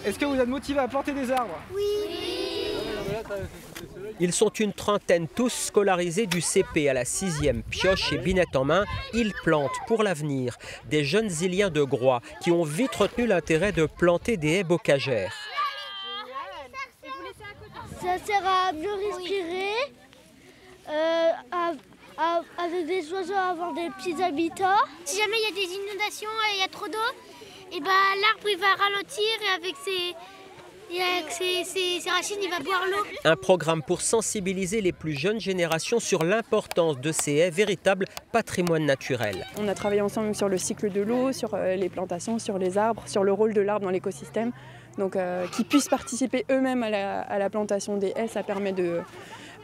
Est-ce que vous êtes motivé à planter des arbres? Oui. Ils sont une trentaine, tous scolarisés du CP à la 6e, pioche et binette en main. Ils plantent pour l'avenir. Des jeunes Iliens de Groix qui ont vite retenu l'intérêt de planter des haies bocagères. Ça sert à mieux respirer, avec des oiseaux, avoir des petits habitats. Si jamais il y a des inondations et il y a trop d'eau, et ben l'arbre il va ralentir et avec ses racines il va boire l'eau. Un programme pour sensibiliser les plus jeunes générations sur l'importance de ces haies, véritable patrimoine naturel. On a travaillé ensemble sur le cycle de l'eau, sur les plantations, sur les arbres, sur le rôle de l'arbre dans l'écosystème. Donc qu'ils puissent participer eux-mêmes à la plantation des haies, ça permet de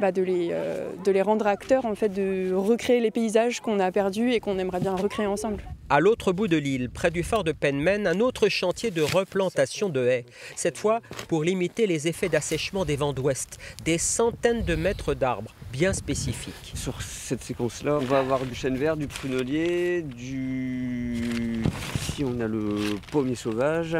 les rendre acteurs, en fait, de recréer les paysages qu'on a perdus et qu'on aimerait bien recréer ensemble. À l'autre bout de l'île, près du phare de Penmen, un autre chantier de replantation de haies. Cette fois pour limiter les effets d'assèchement des vents d'ouest. Des centaines de mètres d'arbres bien spécifiques. Sur cette séquence-là, on va avoir du chêne vert, du prunelier, Ici on a le pommier sauvage,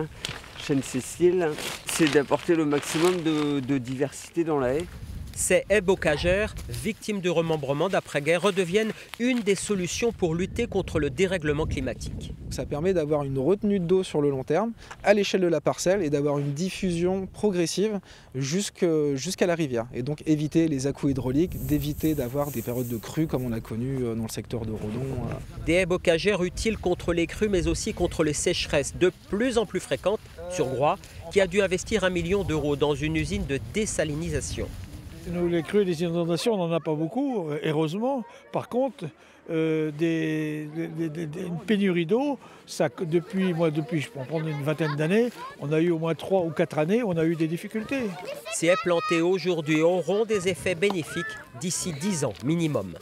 chêne Cécile. C'est d'apporter le maximum de diversité dans la haie. Ces haies bocagères, victimes de remembrement d'après-guerre, redeviennent une des solutions pour lutter contre le dérèglement climatique. Ça permet d'avoir une retenue d'eau sur le long terme, à l'échelle de la parcelle, et d'avoir une diffusion progressive jusqu'à la rivière. Et donc éviter les à-coups hydrauliques, d'éviter d'avoir des périodes de crues comme on a connu dans le secteur de Redon. Des haies bocagères utiles contre les crues, mais aussi contre les sécheresses de plus en plus fréquentes sur Groix, qui a dû investir 1 million d'euros dans une usine de désalinisation. Nous, les crues et les inondations, on n'en a pas beaucoup, heureusement. Par contre, une pénurie d'eau, depuis, je peux en prendre une vingtaine d'années, on a eu au moins 3 ou 4 années, on a eu des difficultés. Ces haies plantées aujourd'hui auront des effets bénéfiques d'ici 10 ans minimum.